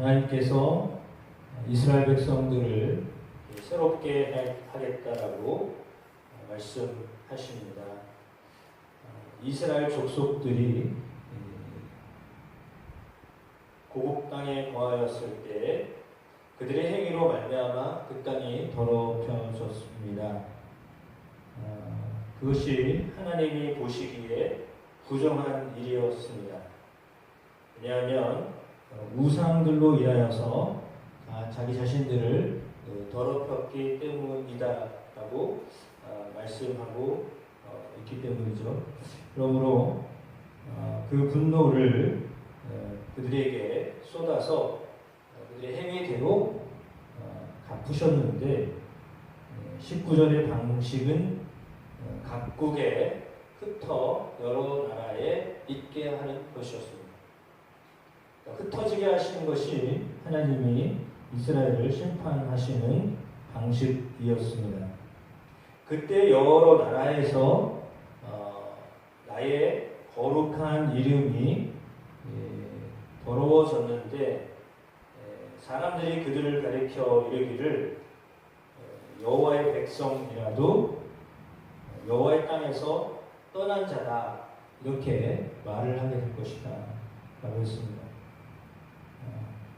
하나님께서 이스라엘 백성들을 새롭게 하겠다라고 말씀하십니다. 이스라엘 족속들이 고국 땅에 거하였을 때 그들의 행위로 말미암아 그 땅이 더럽혀졌습니다. 그것이 하나님이 보시기에 부정한 일이었습니다. 왜냐하면 우상들로 인하여서 자기 자신들을 더럽혔기 때문이다라고 말씀하고 있기 때문이죠. 그러므로 그 분노를 그들에게 쏟아서 그들의 행위대로 갚으셨는데 19절의 방식은 각국에 흩어 여러 나라에 있게 하는 것이었습니다. 흩어지게 하시는 것이 하나님이 이스라엘을 심판하시는 방식이었습니다. 그때 여러 나라에서 나의 거룩한 이름이 더러워졌는데 사람들이 그들을 가리켜 이르기를 여호와의 백성이라도 여호와의 땅에서 떠난 자다 이렇게 말을 하게 될 것이다 라고 했습니다.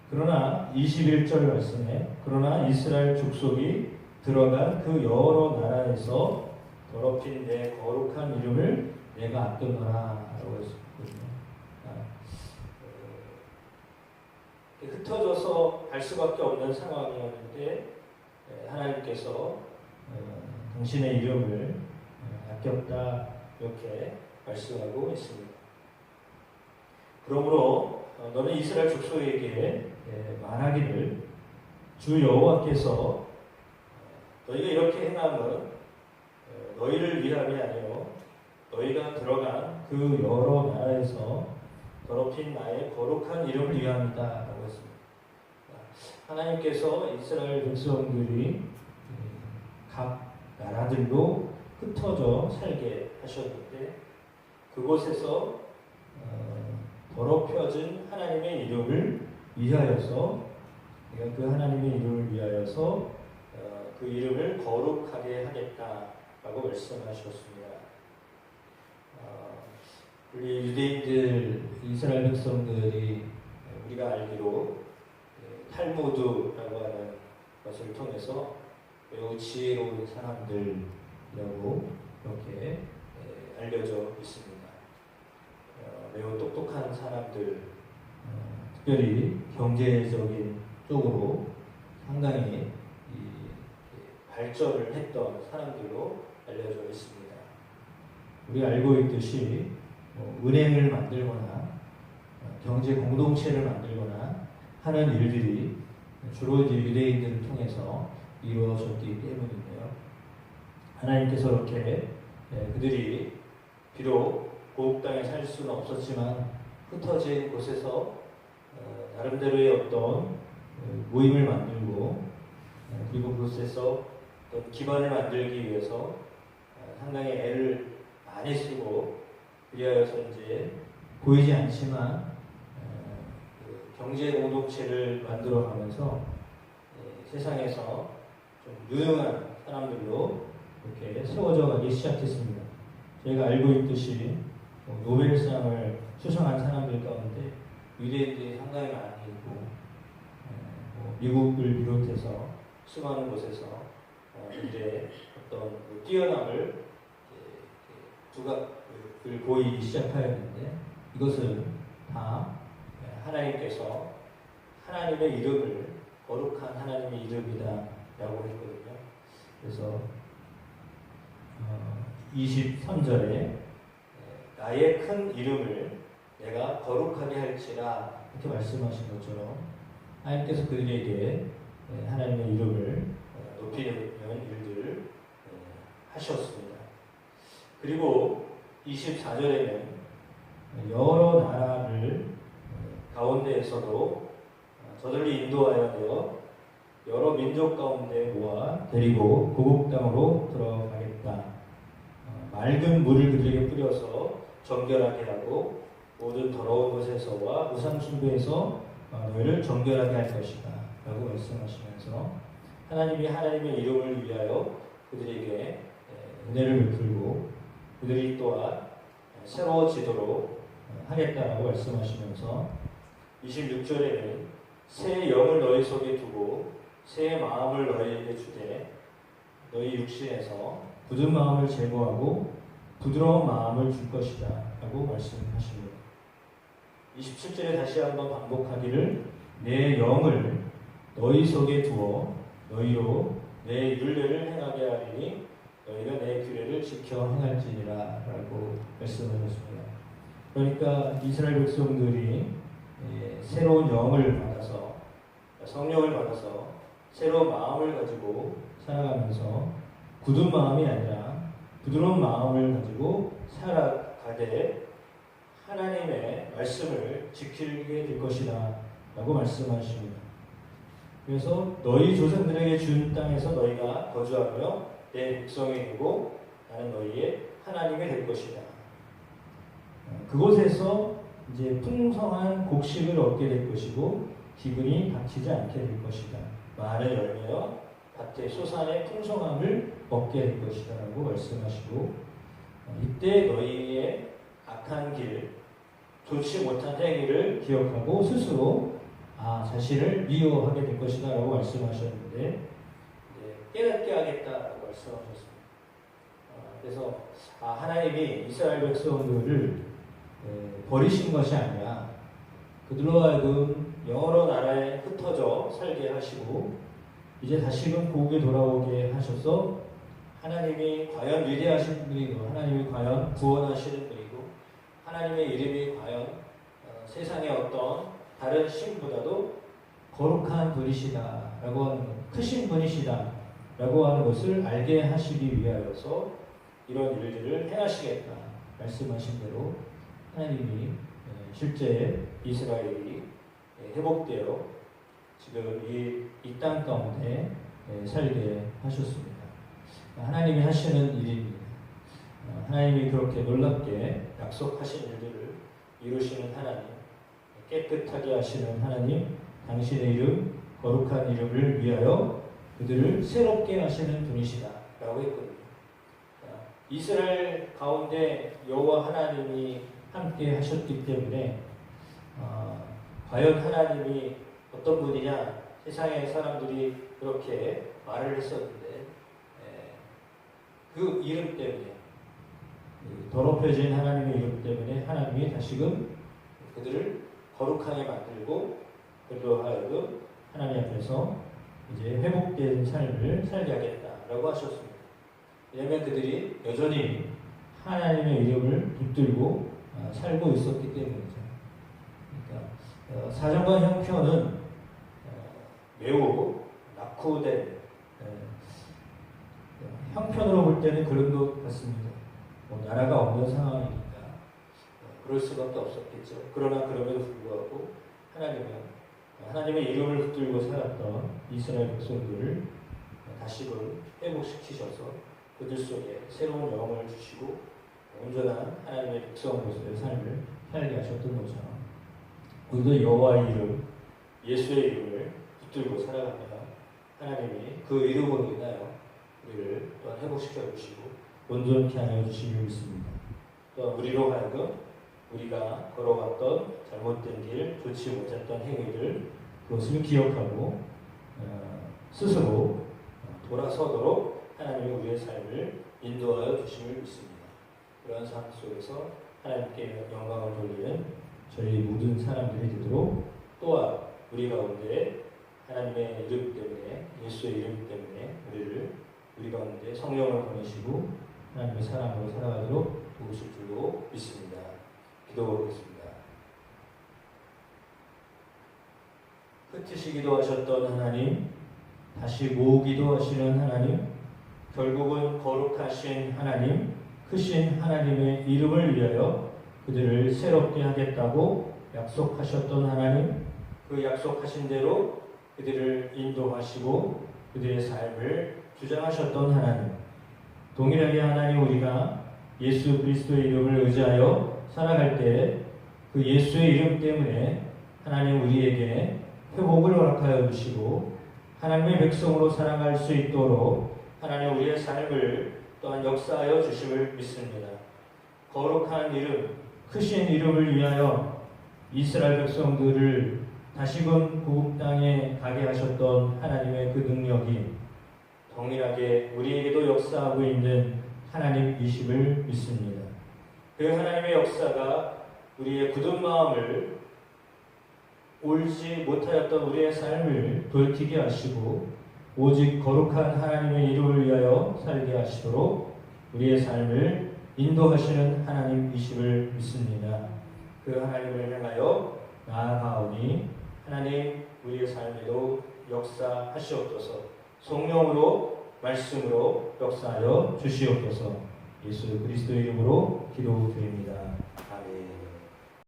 그러나 21절 말씀에 그러나 이스라엘 족속이 들어간 그 여러 나라에서 더럽힌 내 거룩한 이름을 내가 아껴노라 라고 했거든요. 흩어져서 갈 수밖에 없는 상황이었는데 하나님께서 당신의 이름을 아꼈다 이렇게 말씀하고 있습니다. 그러므로 너는 이스라엘 족속에게 말하기를 주 여호와께서 너희가 이렇게 행함은 너희를 위함이 아니요 너희가 들어간 그 여러 나라에서 더럽힌 나의 거룩한 이름을 위함이다 라고 했습니다. 하나님께서 이스라엘 백성들이 각 나라들로 흩어져 살게 하셨는데 그곳에서 더럽혀진 하나님의 이름을 위하여서 그 하나님의 이름을 위하여서 그 이름을 거룩하게 하겠다라고 말씀하셨습니다. 우리 유대인들 이스라엘 백성들이 우리가 알기로 탈무드라고 하는 것을 통해서 매우 지혜로운 사람들이라고 이렇게 알려져 있습니다. 매우 똑똑한 사람들, 특별히 경제적인 쪽으로 상당히 발전을 했던 사람들로 알려져 있습니다. 우리가 알고 있듯이 은행을 만들거나 경제 공동체를 만들거나 하는 일들이 주로 이제 유대인들을 통해서 이루어졌기 때문인데요. 하나님께서 이렇게 그들이 비록 고국 땅에 살 수는 없었지만 흩어진 곳에서 나름대로의 어떤 모임을 만들고 그리고 그곳에서 어떤 기반을 만들기 위해서 상당히 애를 많이 쓰고 그리하여서 이제 보이지 않지만 경제 공동체를 만들어가면서 세상에서 좀 유능한 사람들로 이렇게 세워져 가기 시작했습니다. 저희가 알고 있듯이 노벨상을 수상한 사람들 가운데 유대인들이 상당히 많이 있고 미국을 비롯해서 수많은 곳에서 이제 어떤 뛰어남을 두각을 보이기 시작하였는데 이것은 다 하나님께서 하나님의 이름을 거룩한 하나님의 이름이다 라고 했거든요. 그래서 23절에 나의 큰 이름을 내가 거룩하게 할지라 이렇게 말씀하신 것처럼 하나님께서 그들에게 하나님의 이름을 높이는 일들을 하셨습니다. 그리고 24절에는 여러 나라를 가운데에서도 저들이 인도하여 여러 민족 가운데 모아 데리고 고국 땅으로 들어가겠다. 맑은 물을 그들에게 뿌려서 정결하게 하고 모든 더러운 것에서와 우상 숭배에서 너희를 정결하게 할 것이다 라고 말씀하시면서 하나님이 하나님의 이름을 위하여 그들에게 은혜를 베풀고 그들이 또한 새로워지도록 하겠다라고 말씀하시면서 26절에는 새 영을 너희 속에 두고 새 마음을 너희에게 주되 너희 육신에서 굳은 마음을 제거하고 부드러운 마음을 줄 것이다 라고 말씀하십니다. 27절에 다시 한번 반복하기를 내 영을 너희 속에 두어 너희로 내 율례를 행하게 하리니 너희가 내 규례를 지켜 행할지니라 라고 말씀하셨습니다. 그러니까 이스라엘 백성들이 새로운 영을 받아서 성령을 받아서 새로운 마음을 가지고 살아가면서 굳은 마음이 아니라 부드러운 마음을 가지고 살아가되 하나님의 말씀을 지키게 될 것이다 라고 말씀하십니다. 그래서 너희 조상들에게 준 땅에서 너희가 거주하며 내 백성이 되고 나는 너희의 하나님이 될 것이다. 그곳에서 이제 풍성한 곡식을 얻게 될 것이고 기근이 닥치지 않게 될 것이다. 많은 열매와 밭의 소산의 풍성함을 얻게 될 것이다 라고 말씀하시고 이때 너희의 악한 길, 좋지 못한 행위를 기억하고 스스로 자신을 미워하게 될 것이다 라고 말씀하셨는데 깨닫게 하겠다라고 말씀하셨습니다. 그래서 하나님이 이스라엘 백성들을 버리신 것이 아니라 그들로 하여금 여러 나라에 흩어져 살게 하시고 이제 다시금 고국에 돌아오게 하셔서 하나님이 과연 위대하신 분이고 하나님이 과연 구원하시는 분이고 하나님의 이름이 과연 세상의 어떤 다른 신보다도 거룩한 분이시다 라고 하는 것, 크신 분이시다 라고 하는 것을 알게 하시기 위하여서 이런 일들을 행하시겠다 말씀하신 대로 하나님이 실제 이스라엘이 회복되어 지금 이 땅 가운데 살게 하셨습니다. 하나님이 하시는 일입니다. 하나님이 그렇게 놀랍게 약속하신 일들을 이루시는 하나님, 깨끗하게 하시는 하나님, 당신의 이름, 거룩한 이름을 위하여 그들을 새롭게 하시는 분이시다 라고 했거든요. 이스라엘 가운데 여호와 하나님이 함께 하셨기 때문에 과연 하나님이 어떤 분이냐 세상의 사람들이 그렇게 말을 했었는데 그 이름 때문에 더럽혀진 하나님의 이름 때문에 하나님이 다시금 그들을 거룩하게 만들고 그들로 하여금 하나님 앞에서 이제 회복된 삶을 살게 하겠다라고 하셨습니다. 왜냐하면 그들이 여전히 하나님의 이름을 붙들고 살고 있었기 때문이죠. 그러니까 사정과 형편은 매우 낙후된 형편으로 볼 때는 그런 것 같습니다. 나라가 없는 상황이니까 그럴 수밖에 없었겠죠. 그러나 그럼에도 불구하고 하나님의 이름을 붙들고 살았던 이스라엘 백성들을 다시금 회복시키셔서 그들 속에 새로운 영을 주시고 온전한 하나님의 백성으로서의 삶을 살게 하셨던 것처럼 우리도 여호와의 이름, 예수의 이름을 붙들고 살아가면 하나님이 그 이름으로 인하여 우리를 또한 회복시켜 주시고 온전케 하여 주시길 믿습니다. 또한 우리로 하여금 우리가 걸어갔던 잘못된 길, 좋지 못했던 행위들 그것을 기억하고 스스로 돌아서도록 하나님이 우리의 삶을 인도하여 주심을 믿습니다. 그러한 삶 속에서 하나님께 영광을 돌리는 저희 모든 사람들이 되도록 또한 우리 가운데 하나님의 이름 때문에 예수의 이름 때문에 우리 가운데 성령을 보내시고 하나님의 사람으로 살아가도록 도우실 줄로 믿습니다. 기도하겠습니다. 흩으시기도 하셨던 하나님, 다시 모으기도 하시는 하나님, 결국은 거룩하신 하나님, 크신 하나님의 이름을 위하여 그들을 새롭게 하겠다고 약속하셨던 하나님, 그 약속하신 대로 그들을 인도하시고 그들의 삶을 주장하셨던 하나님, 동일하게 하나님 우리가 예수 그리스도의 이름을 의지하여 살아갈 때 그 예수의 이름 때문에 하나님 우리에게 회복을 허락하여 주시고 하나님의 백성으로 살아갈 수 있도록 하나님 우리의 삶을 또한 역사하여 주심을 믿습니다. 거룩한 이름, 크신 이름을 위하여 이스라엘 백성들을 다시금 고국 땅에 가게 하셨던 하나님의 그 능력이 동일하게 우리에게도 역사하고 있는 하나님이심을 믿습니다. 그 하나님의 역사가 우리의 굳은 마음을 옳지 못하였던 우리의 삶을 돌이키게 하시고 오직 거룩한 하나님의 이름을 위하여 살게 하시도록 우리의 삶을 인도하시는 하나님이심을 믿습니다. 그 하나님을 향하여 나아가오니 하나님 우리의 삶에도 역사하시옵소서. 성령으로 말씀으로 역사하여 주시옵소서. 예수 그리스도의 이름으로 기도드립니다.